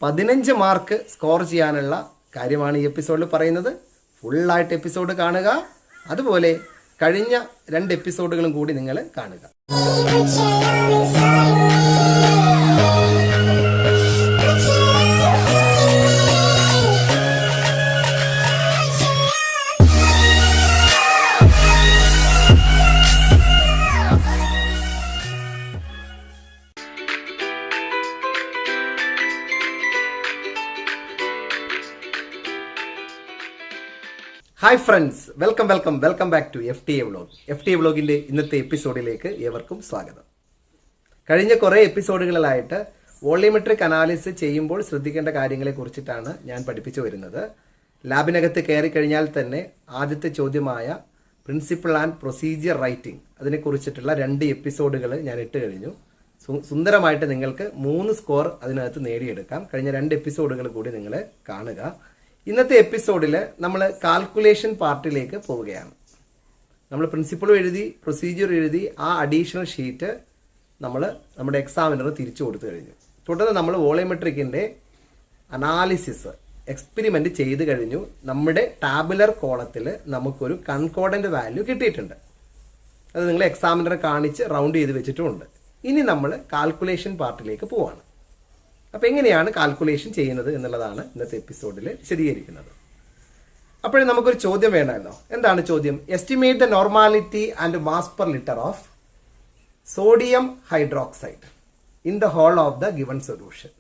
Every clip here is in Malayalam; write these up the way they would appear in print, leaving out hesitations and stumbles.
15 മാർക്ക് സ്കോർ ചെയ്യാനുള്ള കാര്യമാണ് ഈ എപ്പിസോഡിൽ പറയുന്നത്. ഫുള്ളായിട്ട് എപ്പിസോഡ് കാണുക. അതുപോലെ കഴിഞ്ഞ 2 എപ്പിസോഡുകളും കൂടി നിങ്ങൾ കാണുക. Hi friends, welcome back to FTA vlog. FTA വ്ലോഗിൻ്റെ ഇന്നത്തെ എപ്പിസോഡിലേക്ക് ഏവർക്കും സ്വാഗതം. കഴിഞ്ഞ കുറേ എപ്പിസോഡുകളിലായിട്ട് വോളിയോമെട്രിക് അനാലിസിസ് ചെയ്യുമ്പോൾ ശ്രദ്ധിക്കേണ്ട കാര്യങ്ങളെ കുറിച്ചിട്ടാണ് ഞാൻ പഠിപ്പിച്ചു വരുന്നത്. ലാബിനകത്ത് കയറി കഴിഞ്ഞാൽ തന്നെ ആദ്യത്തെ ചോദ്യമായ പ്രിൻസിപ്പിൾ ആൻഡ് പ്രൊസീജിയർ റൈറ്റിംഗ് അതിനെക്കുറിച്ചിട്ടുള്ള 2 എപ്പിസോഡുകൾ ഞാൻ ഇട്ട് കഴിഞ്ഞു. സുന്ദരമായിട്ട് നിങ്ങൾക്ക് 3 സ്കോർ അതിനകത്ത് നേടിയെടുക്കാം. കഴിഞ്ഞ 2 എപ്പിസോഡുകൾ കൂടി നിങ്ങൾ കാണുക. ഇന്നത്തെ എപ്പിസോഡിൽ നമ്മൾ കാൽക്കുലേഷൻ പാർട്ടിലേക്ക് പോവുകയാണ്. നമ്മൾ പ്രിൻസിപ്പിളും എഴുതി, പ്രൊസീജിയർ എഴുതി, ആ അഡീഷണൽ ഷീറ്റ് നമ്മുടെ എക്സാമിനർ തിരിച്ചു കൊടുത്തു കഴിഞ്ഞു. തുടർന്ന് നമ്മൾ വോളിയോമെട്രിക്കിൻ്റെ അനാലിസിസ് എക്സ്പെരിമെൻ്റ് ചെയ്ത് കഴിഞ്ഞു. നമ്മുടെ ടാബുലർ കോളത്തിൽ നമുക്കൊരു കൺകോർഡൻ്റ് വാല്യൂ കിട്ടിയിട്ടുണ്ട്. അത് നിങ്ങൾ എക്സാമിനറെ കാണിച്ച് റൗണ്ട് ചെയ്ത് വെച്ചിട്ടുമുണ്ട്. ഇനി നമ്മൾ കാൽക്കുലേഷൻ പാർട്ടിലേക്ക് പോവാണ്. അപ്പോൾ എങ്ങനെയാണ് കാൽക്കുലേഷൻ ചെയ്യുന്നത് എന്നുള്ളതാണ് ഇന്നത്തെ എപ്പിസോഡിൽ വിശദീകരിക്കുന്നത്. അപ്പോഴും നമുക്കൊരു ചോദ്യം വേണമല്ലോ. എന്താണ് ചോദ്യം? Estimate the normality and mass per litre of sodium hydroxide in the whole of the given solution.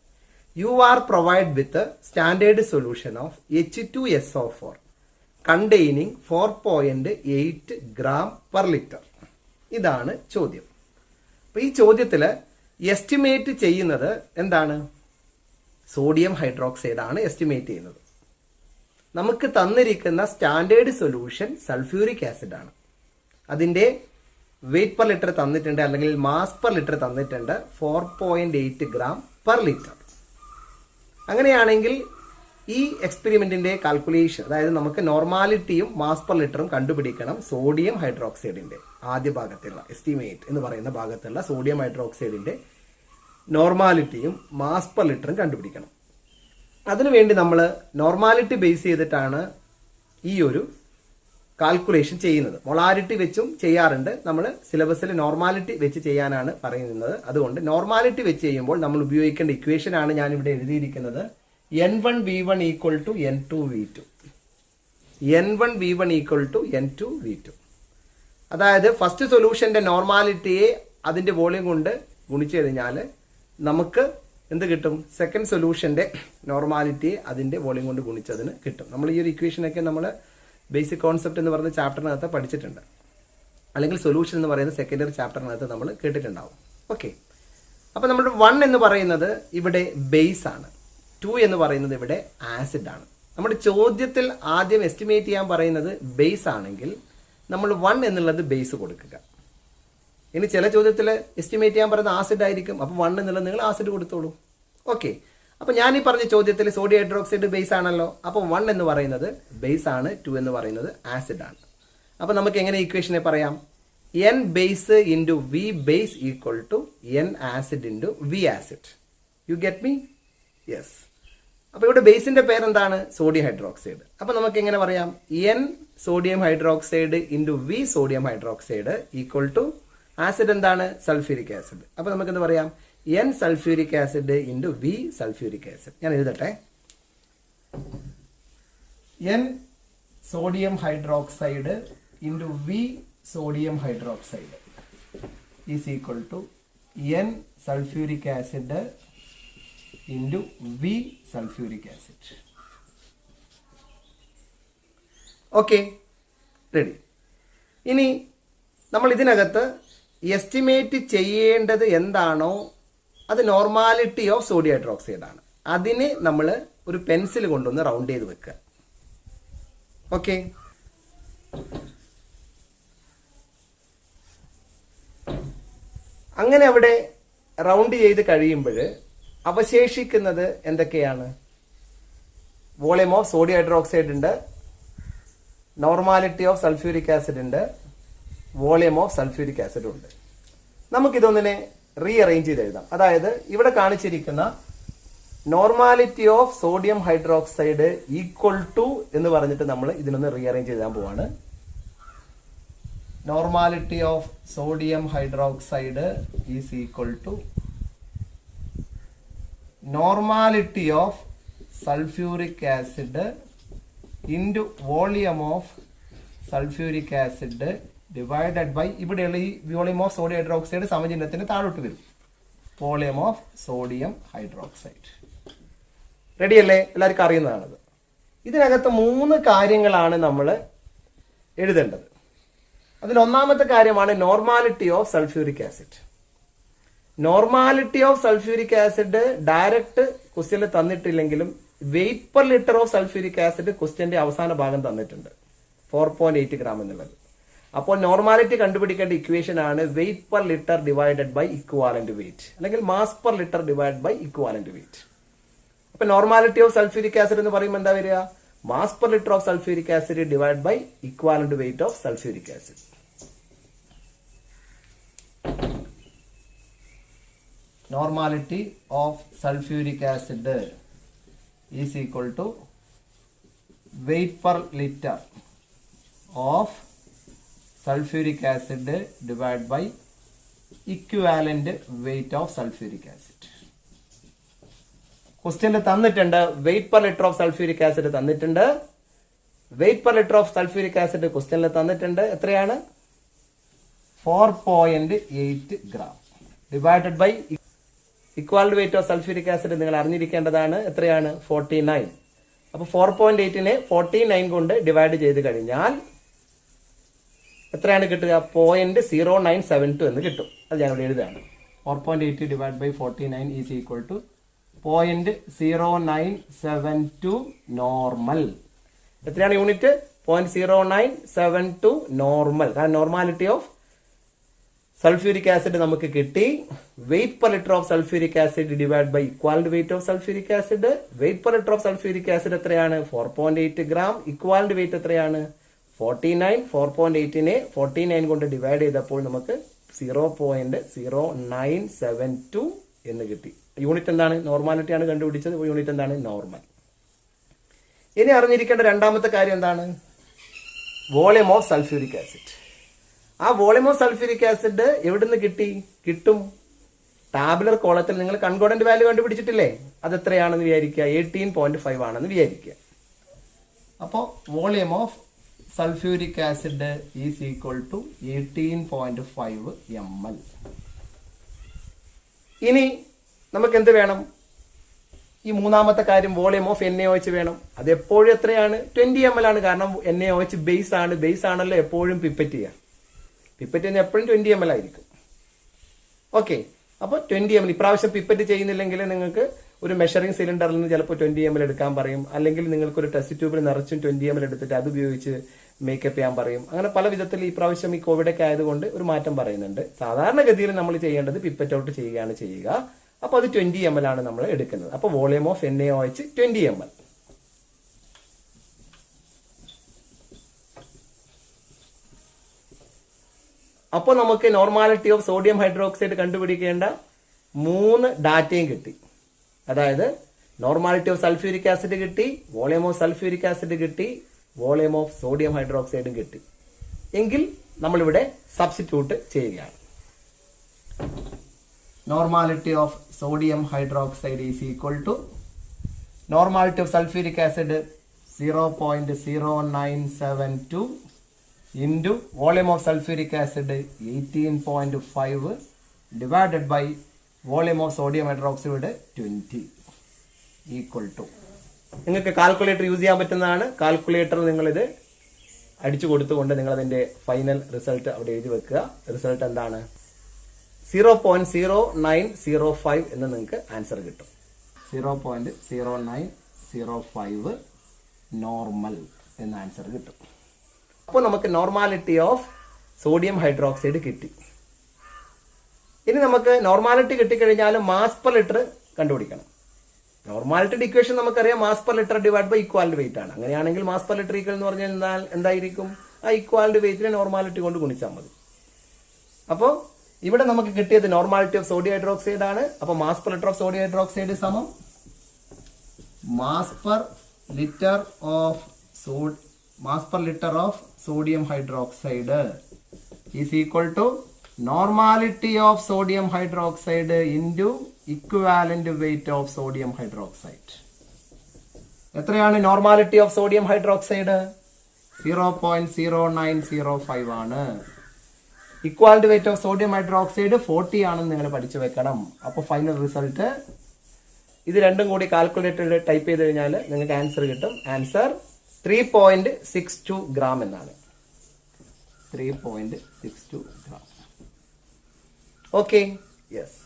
You are provided with standard solution of H2SO4 containing 4.8 gram per liter. ഇതാണ് ചോദ്യം. അപ്പോൾ ഈ ചോദ്യത്തിൽ എസ്റ്റിമേറ്റ് ചെയ്യുന്നത് എന്താണ്? സോഡിയം ഹൈഡ്രോക്സൈഡ് ആണ് എസ്റ്റിമേറ്റ് ചെയ്യുന്നത്. നമുക്ക് തന്നിരിക്കുന്ന സ്റ്റാൻഡേർഡ് സൊല്യൂഷൻ സൾഫ്യൂരിക് ആസിഡ് ആണ്. അതിൻ്റെ വെയിറ്റ് പെർ ലിറ്റർ തന്നിട്ടുണ്ട്, അല്ലെങ്കിൽ മാസ് പെർ ലിറ്റർ തന്നിട്ടുണ്ട് 4.8 gram per liter. അങ്ങനെയാണെങ്കിൽ ഈ എക്സ്പെരിമെന്റിന്റെ കാൽക്കുലേഷൻ, അതായത് നമുക്ക് നോർമാലിറ്റിയും മാസ് പെർ ലിറ്ററും കണ്ടുപിടിക്കണം. സോഡിയം ഹൈഡ്രോക്സൈഡിന്റെ ആദ്യ ഭാഗത്തുള്ള എസ്റ്റിമേറ്റ് എന്ന് പറയുന്ന ഭാഗത്തുള്ള സോഡിയം ഹൈഡ്രോക്സൈഡിന്റെ നോർമാലിറ്റിയും മാസ് പെർ ലിറ്ററും കണ്ടുപിടിക്കണം. അതിനുവേണ്ടി നമ്മൾ നോർമാലിറ്റി ബേസ് ചെയ്തിട്ടാണ് ഈ ഒരു കാൽക്കുലേഷൻ ചെയ്യുന്നത്. മൊളാരിറ്റി വെച്ചും ചെയ്യാറുണ്ട്. നമ്മൾ സിലബസിൽ നോർമാലിറ്റി വെച്ച് ചെയ്യാനാണ് പറയുന്നത്. അതുകൊണ്ട് നോർമാലിറ്റി വെച്ച് ചെയ്യുമ്പോൾ നമ്മൾ ഉപയോഗിക്കേണ്ട ഇക്വേഷൻ ആണ് ഞാൻ ഇവിടെ എഴുതിയിരിക്കുന്നത്. N1V1 equal to N2V2. N1V1 equal to N2V2. അതായത് ഫസ്റ്റ് സൊല്യൂഷന്റെ നോർമാലിറ്റിയെ അതിന്റെ വോളിയം കൊണ്ട് ഗുണിച്ചു കഴിഞ്ഞാൽ നമുക്ക് എന്ത് കിട്ടും? സെക്കൻഡ് സൊല്യൂഷന്റെ നോർമാലിറ്റിയെ അതിന്റെ വോളിയം കൊണ്ട് ഗുണിച്ചതിന് കിട്ടും. നമ്മൾ ഈ ഒരു ഇക്വേഷനൊക്കെ നമ്മൾ ബേസിക് കോൺസെപ്റ്റ് എന്ന് പറയുന്ന ചാപ്റ്ററിനകത്ത് പഠിച്ചിട്ടുണ്ട്, അല്ലെങ്കിൽ സൊല്യൂഷൻ എന്ന് പറയുന്ന സെക്കൻഡറി ചാപ്റ്ററിനകത്ത് നമ്മൾ കേട്ടിട്ടുണ്ടാവും. ഓക്കെ, അപ്പോൾ നമ്മുടെ 1 എന്ന് പറയുന്നത് ഇവിടെ ബേസ് ആണ്, 2 എന്ന് പറയുന്നത് ഇവിടെ ആസിഡ് ആണ്. നമ്മുടെ ചോദ്യത്തിൽ ആദ്യം എസ്റ്റിമേറ്റ് ചെയ്യാൻ പറയുന്നത് ബേസ് ആണെങ്കിൽ നമ്മൾ 1 എന്നുള്ളത് ബേസ് കൊടുക്കുക. ഇനി ചില ചോദ്യത്തിൽ എസ്റ്റിമേറ്റ് ചെയ്യാൻ പറയുന്നത് ആസിഡ് ആയിരിക്കും. അപ്പോൾ 1 എന്നുള്ളത് നിങ്ങൾ ആസിഡ് കൊടുത്തോളൂ. ഓക്കെ, അപ്പോൾ ഞാൻ ഈ പറഞ്ഞ ചോദ്യത്തിൽ സോഡിയം ഹൈഡ്രോക്സൈഡ് ബേസ് ആണല്ലോ. അപ്പോൾ 1 എന്ന് പറയുന്നത് ബേസ് ആണ്, 2 എന്ന് പറയുന്നത് ആസിഡ് ആണ്. അപ്പോൾ നമുക്ക് എങ്ങനെ ഇക്വേഷനെ പറയാം? N base into V base equal to N acid into V acid. You get me? Yes. അപ്പോൾ ഇവിടെ ബേസിന്റെ പേരെന്താണ്? Sodium hydroxide. അപ്പോൾ നമുക്ക് എങ്ങനെ പറയാം? N sodium hydroxide into V sodium hydroxide equal to acid എന്താണ്? Sulphuric acid. അപ്പോൾ നമുക്ക് എന്ത് പറയാം? N sulphuric acid into V sulphuric acid. ഞാൻ എഴുതട്ടെ. N sodium hydroxide into V sodium hydroxide is equal to N sulphuric acid into V sulphuric acid. Okay, ready. ഇനി നമ്മൾ ഇതിനകത്ത് എസ്റ്റിമേറ്റ് ചെയ്യേണ്ടത് എന്താണോ അത് നോർമാലിറ്റി ഓഫ് സോഡിയം ഹൈഡ്രോക്സൈഡ് ആണ്. അതിനെ നമ്മൾ ഒരു പെൻസിൽ കൊണ്ടൊന്ന് റൗണ്ട് ചെയ്ത് വെക്കുക. ഓക്കെ, അങ്ങനെ അവിടെ റൗണ്ട് ചെയ്ത് കഴിയുമ്പോൾ അവശേഷിക്കുന്നത് എന്തൊക്കെയാണ്? വോളിയം ഓഫ് സോഡിയം ഹൈഡ്രോക്സൈഡ് ഉണ്ട്, നോർമാലിറ്റി ഓഫ് സൾഫ്യൂരിക് ആസിഡ് ഉണ്ട്, വോളിയം ഓഫ് സൾഫ്യൂരിക് ആസിഡ് ഉണ്ട്. നമുക്കിതൊന്നിനെ റീഅറേഞ്ച് ചെയ്ത് എഴുതാം. അതായത് ഇവിടെ കാണിച്ചിരിക്കുന്ന normality of sodium hydroxide equal to എന്ന് പറഞ്ഞിട്ട് നമ്മൾ ഇതിനൊന്ന് റീഅറേഞ്ച് ചെയ്താൻ പോവാണ്. Normality of sodium hydroxide is equal to normality of sulphuric acid into volume of sulphuric acid divided by, ഇവിടെയുള്ള ഈ വോളിയം ഓഫ് സോഡിയം ഹൈഡ്രോക്സൈഡ് സമചിഹ്നത്തിന് താഴോട്ട് വരും, volume of sodium hydroxide. Ready അല്ലേ? എല്ലാവർക്കും അറിയുന്നതാണത്. ഇതിനകത്ത് 3 കാര്യങ്ങളാണ് നമ്മൾ എഴുതേണ്ടത്. അതിൽ ഒന്നാമത്തെ കാര്യമാണ് normality of sulphuric acid. Normality of sulphuric acid direct ക്വസ്റ്റ്യനിൽ തന്നിട്ടില്ലെങ്കിലും weight per litre of sulphuric acid ക്വസ്റ്റ്യന്റെ അവസാന ഭാഗം തന്നിട്ടുണ്ട്, 4.8 ഗ്രാം എന്നുള്ളത്. അപ്പോൾ നോർമാലിറ്റി കണ്ടുപിടിക്കേണ്ട ഇക്വേഷൻ ആണ് weight per litre divided by equivalent weight, അല്ലെങ്കിൽ mass per litre divide by equivalent weight. അപ്പൊ നോർമാലിറ്റി ഓഫ് സൾഫ്യൂരിക് ആസിഡ് എന്ന് പറയുമ്പോൾ എന്താ വരിക? Mass per litre of sulphuric acid divide by equivalent weight of sulphuric acid. Normality of sulfuric acid is equal to weight per liter of sulfuric acid divided by equivalent weight of sulfuric acid. ക്വസ്റ്റ്യനിൽ തന്നിട്ടുണ്ട് weight per litre of sulphuric acid തന്നിട്ടുണ്ട്. Weight per litre of sulphuric acid ക്വസ്റ്റ്യനിൽ തന്നിട്ടുണ്ട്. എത്രയാണ്? 4.8 gram divided by equivalent weight of sulphuric acid നിങ്ങൾ അറിഞ്ഞിരിക്കേണ്ടതാണ്. എത്രയാണ്? 49. അപ്പൊ 4.8നെ 49 കൊണ്ട് ഡിവൈഡ് ചെയ്ത് കഴിഞ്ഞാൽ എത്രയാണ് കിട്ടുക? 0.0972 എന്ന് കിട്ടും. അത് ഞാൻ ഇവിടെ എഴുതുകയാണ്. 4.8 divide by 49 is equal to 0.0972 normal. എത്രയാണ് യൂണിറ്റ്? 0.0972 നോർമൽ. കാരണം നോർമാലിറ്റി ഓഫ് സൾഫ്യൂരിക് ആസിഡ് നമുക്ക് കിട്ടി. Weight per litre of sulphuric acid divide by equivalent weight of sulphuric acid. Weight per litre of sulphuric acid എത്രയാണ്? 4.8 ഗ്രാം. ഇക്വാലന്റ് വെയിറ്റ് എത്രയാണ്? 49. 4.8നെ 49 കൊണ്ട് ഡിവൈഡ് ചെയ്തപ്പോൾ നമുക്ക് 0.0972 എന്ന് കിട്ടി. യൂണിറ്റ് എന്താണ്? നോർമാലിറ്റി ആണ് കണ്ടുപിടിച്ചത്. യൂണിറ്റ് എന്താണ്? നോർമൽ. ഇനി അറിഞ്ഞിരിക്കേണ്ട രണ്ടാമത്തെ കാര്യം എന്താണ്? Volume of sulphuric acid. ആ വോളിയം ഓഫ് സൾഫ്യൂരിക് ആസിഡ് എവിടുന്ന് കിട്ടും? ടാബുലർ കോളത്തിൽ നിങ്ങൾ കൺകോർഡന്റ് വാല്യൂ കണ്ടുപിടിച്ചിട്ടില്ലേ? അത് എത്രയാണെന്ന് വിചാരിക്കുക? 18.5 ആണെന്ന് വിചാരിക്കുക. അപ്പോൾ volume of sulphuric acid is equal to 18.5 ml. ഇനി നമുക്ക് എന്ത് വേണം? ഈ മൂന്നാമത്തെ കാര്യം വോളിയം ഓഫ് NaOH വേണം. അത് എപ്പോഴും എത്രയാണ്? 20 ml ആണ്. കാരണം NaOH ബേസ് ആണ്. ബേസ് ആണല്ലോ എപ്പോഴും പിപ്പറ്റ് ചെയ്യുക. പിപ്പറ്റ് ചെയ്യുന്ന എപ്പോഴും 20 ml ആയിരിക്കും. ഓക്കെ, അപ്പോൾ 20 ml. ഇപ്രാവശ്യം പിപ്പറ്റ് ചെയ്യുന്നില്ലെങ്കിൽ നിങ്ങൾക്ക് ഒരു മെഷറിംഗ് സിലിണ്ടറിൽ നിന്ന് ചിലപ്പോൾ 20 ml എടുക്കാൻ പറയും. അല്ലെങ്കിൽ നിങ്ങൾക്ക് ഒരു ടെസ്റ്റ് ട്യൂബിൽ നിറച്ചും 20 ml എടുത്തിട്ട് അത് ഉപയോഗിച്ച് മേക്കപ്പ് ചെയ്യാൻ പറയും. അങ്ങനെ പല വിധത്തിൽ ഈ പ്രാവശ്യം ഈ കോവിഡൊക്കെ ആയതുകൊണ്ട് ഒരു മാറ്റം പറയുന്നുണ്ട്. സാധാരണഗതിയിൽ നമ്മൾ ചെയ്യേണ്ടത് പിപ്പറ്റ് ഔട്ട് ചെയ്യുകയാണ് ചെയ്യുക. അപ്പോൾ അത് 20 ml ആണ് നമ്മൾ എടുക്കുന്നത്. അപ്പോൾ വോളിയം ഓഫ് NaOH 20 ml. അപ്പോൾ നമുക്ക് നോർമാലിറ്റി ഓഫ് സോഡിയം ഹൈഡ്രോക്സൈഡ് കണ്ടുപിടിക്കേണ്ട 3 ഡാറ്റയും കിട്ടി. അതായത് നോർമാലിറ്റി ഓഫ് സൾഫ്യൂരിക് ആസിഡ് കിട്ടി, വോളിയം ഓഫ് സൾഫ്യൂരിക് ആസിഡ് കിട്ടി, വോളിയം ഓഫ് സോഡിയം ഹൈഡ്രോക്സൈഡും കിട്ടി. എങ്കിൽ നമ്മളിവിടെ സബ്സ്റ്റിറ്റ്യൂട്ട് ചെയ്യുകയാണ്. Normality of sodium hydroxide is equal to normality of sulphuric acid 0.0972 into volume of sulfuric acid 18.5 divided by volume of sodium hydroxide 20 equal to. നിങ്ങൾക്ക് കാൽക്കുലേറ്റർ യൂസ് ചെയ്യാൻ പറ്റുന്നതാണ്. കാൽക്കുലേറ്ററിൽ നിങ്ങളിത് അടിച്ചു കൊടുത്തുകൊണ്ട് നിങ്ങൾ അതിന്റെ ഫൈനൽ റിസൾട്ട് അവിടെ എഴുതി വെക്കുക. റിസൾട്ട് എന്താണ്? 0.0905 എന്ന് നിങ്ങൾക്ക് ആൻസർ കിട്ടും. 0.0905 നോർമൽ എന്ന ആൻസർ കിട്ടും. അപ്പോൾ നമുക്ക് നോർമാലിറ്റി ഓഫ് സോഡിയം ഹൈഡ്രോക്സൈഡ് കിട്ടി. ഇനി നമുക്ക് നോർമാലിറ്റി കിട്ടിക്കഴിഞ്ഞാൽ മാസ് പെർ ലിറ്റർ കണ്ടുപിടിക്കണം. നോർമാലിറ്റിയുടെ ഇക്വേഷൻ നമുക്കറിയാം, mass per litre divide by equivalent weight ആണ്. അങ്ങനെയാണെങ്കിൽ മാസ് പെർ ലിറ്റർ ഈക്വൽ എന്ന് പറഞ്ഞാൽ എന്തായിരിക്കും? ആ ഇക്വാലന്റ് വെയിറ്റിനെ നോർമാലിറ്റി കൊണ്ട് ഗുണിച്ചാൽ മതി. അപ്പോൾ ഇവിടെ നമുക്ക് കിട്ടിയത് നോർമാലിറ്റി ഓഫ് സോഡിയം ഹൈഡ്രോക്സൈഡ് ആണ്. അപ്പോൾ mass per litre of sodium hydroxide സമം mass per liter of sodium hydroxide is equal to normality of sodium hydroxide into equivalent weight of sodium hydroxide. എത്രയാണ് നോർമാലിറ്റി ഓഫ് സോഡിയം ഹൈഡ്രോക്സൈഡ്? 0.0905 ആണ്. Equality weight of sodium hydroxide 40 ആണെന്ന് നിങ്ങൾ പഠിച്ചു വെക്കണം. അപ്പോൾ ഫൈനൽ റിസൾട്ട് ഇത് രണ്ടും കൂടി കാൽക്കുലേറ്ററിൽ ടൈപ്പ് ചെയ്ത് കഴിഞ്ഞാൽ നിങ്ങൾക്ക് ആൻസർ കിട്ടും. ആൻസർ 3.62 ഗ്രാം എന്നാണ്. 3.62 ഗ്രാം. Okay, yes.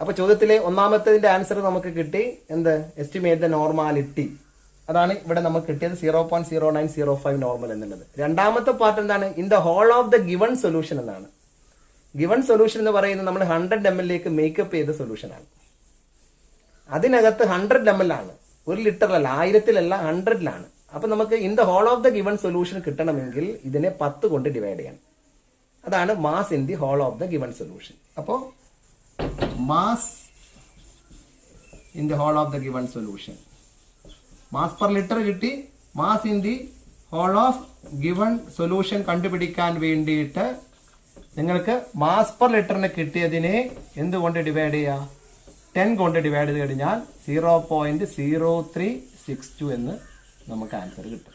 അപ്പൊ ചോദ്യത്തിലെ ഒന്നാമത്തതിന്റെ ആൻസർ നമുക്ക് കിട്ടി. എന്ത്? Estimate the normality. അതാണ് ഇവിടെ നമുക്ക് കിട്ടിയത് 0.0905 നോർമൽ എന്നുള്ളത്. രണ്ടാമത്തെ പാർട്ട് എന്താണ്? In the whole of the given solution എന്നാണ്. ഗിവൺ സൊല്യൂഷൻ എന്ന് പറയുന്നത് നമ്മൾ 100 ml മേക്കപ്പ് ചെയ്ത സൊല്യൂഷൻ ആണ്. അതിനകത്ത് 100 ml ആണ്, 1 ലിറ്ററിലല്ല, 1000-ലല്ല, 100-ലാണ്. അപ്പൊ നമുക്ക് in the whole of the given solution കിട്ടണമെങ്കിൽ ഇതിനെ 10 കൊണ്ട് ഡിവൈഡ് ചെയ്യണം. അതാണ് mass in the whole of the given solution. അപ്പോ mass in the whole of the given solution, mass per litre കിട്ടി. Mass in the whole of given solution കണ്ടുപിടിക്കാൻ വേണ്ടിയിട്ട് നിങ്ങൾക്ക് മാസ് പെർ ലിറ്ററിന് കിട്ടിയതിനെ എന്തുകൊണ്ട് ഡിവൈഡ് ചെയ്യുക? 10 കൊണ്ട് ഡിവൈഡ് ചെയ്ത് കഴിഞ്ഞാൽ 0.0362 എന്ന് നമുക്ക് ആൻസർ കിട്ടും.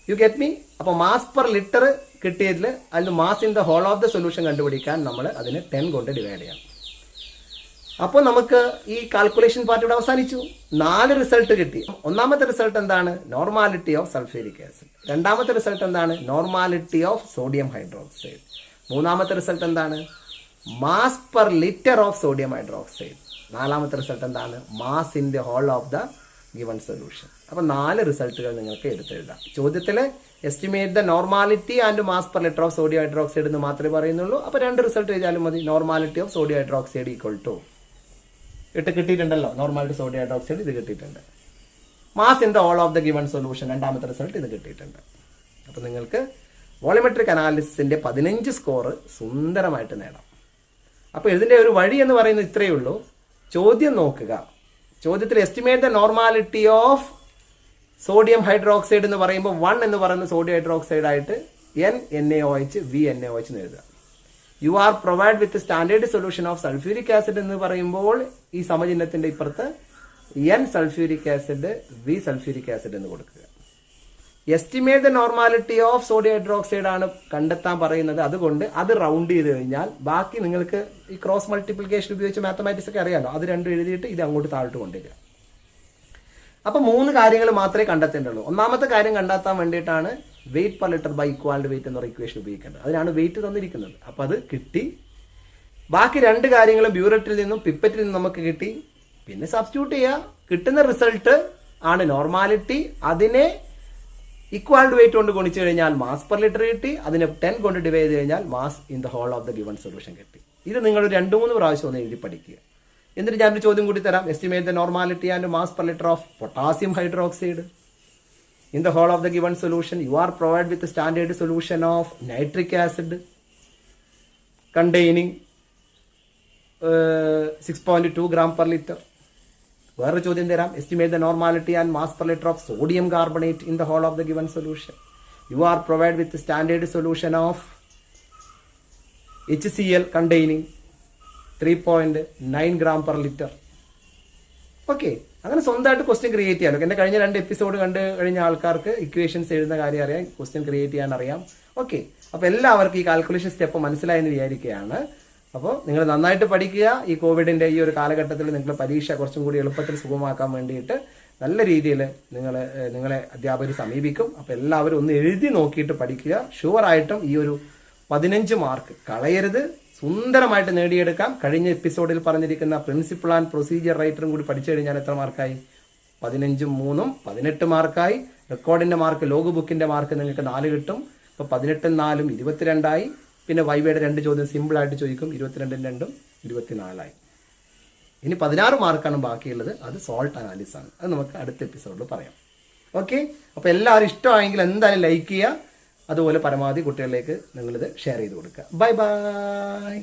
You get me? അപ്പോൾ മാസ് പെർ ലിറ്റർ കിട്ടിയതിൽ അതിന് mass in the whole of the solution കണ്ടുപിടിക്കാൻ നമ്മൾ അതിന് 10 കൊണ്ട് ഡിവൈഡ് ചെയ്യണം. അപ്പോൾ നമുക്ക് ഈ കാൽക്കുലേഷൻ പാർട്ട് ഇവിടെ അവസാനിച്ചു. 4 റിസൾട്ട് കിട്ടി. ഒന്നാമത്തെ റിസൾട്ട് എന്താണ്? Normality of sulphuric acid. രണ്ടാമത്തെ റിസൾട്ട് എന്താണ്? Normality of sodium hydroxide. മൂന്നാമത്തെ റിസൾട്ട് എന്താണ്? Mass per litre of sodium hydroxide. നാലാമത്തെ റിസൾട്ട് എന്താണ്? Mass in the whole of the given solution. അപ്പോൾ 4 റിസൾട്ടുകൾ നിങ്ങൾക്ക് എടുത്തെഴുതാം. ചോദ്യത്തിൽ estimate the normality and mass per litre of sodium hydroxide എന്ന് മാത്രമേ പറയുന്നുള്ളൂ. അപ്പോൾ 2 റിസൾട്ട് എഴുതിയാലും മതി. Normality of sodium hydroxide equal to കിട്ടിയിട്ടുണ്ടല്ലോ. നോർമാലിറ്റി സോഡിയം ഹൈഡ്രോക്സൈഡ് ഇത് കിട്ടിയിട്ടുണ്ട്. Mass in the whole of the given solution രണ്ടാമത്തെ റിസൾട്ട് ഇത് കിട്ടിയിട്ടുണ്ട്. അപ്പോൾ നിങ്ങൾക്ക് വോളിമെട്രിക് അനാലിസിന്റെ 15 സ്കോർ സുന്ദരമായിട്ട് നേടാം. അപ്പോൾ ഇതിന്റെ ഒരു വഴി എന്ന് പറയുന്നത് ഇത്രയേ ഉള്ളൂ. ചോദ്യം നോക്കുക. ചോദ്യത്തിൽ estimate the normality of sodium hydroxide എന്ന് പറയുമ്പോൾ 1 എന്ന് പറയുന്ന സോഡിയം ഹൈഡ്രോക്സൈഡ് ആയിട്ട് NaOH VNaOH എന്ന് എഴുതുക. U are provided with standard solution of sulphuric acid എന്ന് പറയുമ്പോൾ ഈ സമചിഹ്നത്തിന്റെ ഇപ്പുറത്ത് N sulphuric acid V sulphuric acid എന്ന് കൊടുക്കുക. Estimate the normality of sodium hydroxide ആണ് കണ്ടെത്താൻ പറയുന്നത്. അതുകൊണ്ട് അത് റൗണ്ട് ചെയ്ത് കഴിഞ്ഞാൽ ബാക്കി നിങ്ങൾക്ക് ഈ ക്രോസ് മൾട്ടിപ്ലിക്കേഷൻ ഉപയോഗിച്ച് മാത്തമാറ്റിക്സ് ഒക്കെ അറിയാമല്ലോ. അത് രണ്ടും എഴുതിയിട്ട് ഇത് അങ്ങോട്ട് താഴോട്ട് കൊണ്ടുവരിക. അപ്പൊ 3 കാര്യങ്ങൾ മാത്രമേ കണ്ടെത്തേണ്ടുള്ളൂ. ഒന്നാമത്തെ കാര്യം കണ്ടെത്താൻ വേണ്ടിയിട്ടാണ് weight per litre by equality weight എന്ന ഇക്വേഷൻ ഉപയോഗിക്കേണ്ടത്. അതിനാണ് വെയിറ്റ് തന്നിരിക്കുന്നത്. അപ്പൊ അത് കിട്ടി. ബാക്കി 2 കാര്യങ്ങളും ബ്യൂററ്റിൽ നിന്നും പിപ്പറ്റിൽ നിന്നും നമുക്ക് കിട്ടി. പിന്നെ സബ്സ്റ്റിറ്റ്യൂട്ട് ചെയ്യുക. കിട്ടുന്ന റിസൾട്ട് ആണ് നോർമാലിറ്റി. അതിനെ ഇക്വാലിറ്റി വെയിറ്റ് കൊണ്ട് ഗുണിച്ചു കഴിഞ്ഞാൽ മാസ് പെർ ലിറ്റർ കിട്ടി. അതിനെ 10 കൊണ്ട് ഡിവൈഡ് ചെയ്ത് കഴിഞ്ഞാൽ mass in the whole of the given solution കിട്ടി. ഇത് നിങ്ങൾ 2-3 പ്രാവശ്യം ഒന്ന് എഴുതി പഠിക്കുക. എന്നിട്ട് ഞാനൊരു ചോദ്യം കൂടി തരാം. Estimate the normality and mass per litre of potassium hydroxide in the whole of the given solution. You are provided with the standard solution of nitric acid containing 6.2 gram per liter. വേറൊരു ചോദ്യം തരാം. Estimate the normality and mass per litre of sodium carbonate in the whole of the given solution. You are provided with standard solution of HCl containing 3.9 gram per liter. Okay, അങ്ങനെ സ്വന്തമായിട്ട് ക്വസ്റ്റ്യൻ ക്രിയേറ്റ് ചെയ്യാമല്ലോ. എൻ്റെ കഴിഞ്ഞ 2 എപ്പിസോഡ് കണ്ട് കഴിഞ്ഞ ആൾക്കാർക്ക് ഇക്വേഷൻസ് എഴുതുന്ന കാര്യം അറിയാം, ക്വസ്റ്റ്യൻ ക്രിയേറ്റ് ചെയ്യാൻ അറിയാം. ഓക്കെ, അപ്പോൾ എല്ലാവർക്കും ഈ കാൽക്കുലേഷൻ സ്റ്റെപ്പ് മനസ്സിലായെന്ന് വിചാരിക്കുകയാണ്. അപ്പോൾ നിങ്ങൾ നന്നായിട്ട് പഠിക്കുക. ഈ കോവിഡിൻ്റെ ഈ ഒരു കാലഘട്ടത്തിൽ നിങ്ങൾ പരീക്ഷ കുറച്ചും കൂടി എളുപ്പത്തിൽ സുഗമമാക്കാൻ വേണ്ടിയിട്ട് നല്ല രീതിയിൽ നിങ്ങളെ അധ്യാപകർ സമീപിക്കും. അപ്പോൾ എല്ലാവരും ഒന്ന് എഴുതി നോക്കിയിട്ട് പഠിക്കുക. ഷുവറായിട്ടും ഈ ഒരു 15 മാർക്ക് കളയരുത്. സുന്ദരമായിട്ട് നേടിയെടുക്കാം. കഴിഞ്ഞ എപ്പിസോഡിൽ പറഞ്ഞിരിക്കുന്ന പ്രിൻസിപ്പിൾ ആൻഡ് പ്രൊസീജിയർ റൈറ്ററും കൂടി പഠിച്ചു കഴിഞ്ഞാൽ എത്ര മാർക്കായി? 15ഉം 3ഉം 18 മാർക്കായി. റെക്കോർഡിന്റെ മാർക്ക്, ലോഗ് ബുക്കിന്റെ മാർക്ക് നിങ്ങൾക്ക് 4 കിട്ടും. അപ്പോൾ 18ഉം 4ഉം 22 പിന്നെ വൈവയുടെ 2 ചോദ്യം സിമ്പിൾ ആയിട്ട് ചോദിക്കും. 22ഉം 2ഉം 24 ഇനി 16 മാർക്കാണ് ബാക്കിയുള്ളത്. അത് സോൾട്ട് അനാലിസിസ് ആണ്. അത് നമുക്ക് അടുത്ത എപ്പിസോഡിൽ പറയാം. ഓക്കെ, അപ്പോൾ എല്ലാവരും ഇഷ്ടമായെങ്കിൽ എന്തായാലും ലൈക്ക് ചെയ്യുക. അതുപോലെ പരമാവധി കുട്ടികളിലേക്ക് നിങ്ങളിത് ഷെയർ ചെയ്ത് കൊടുക്കുക. Bye bye.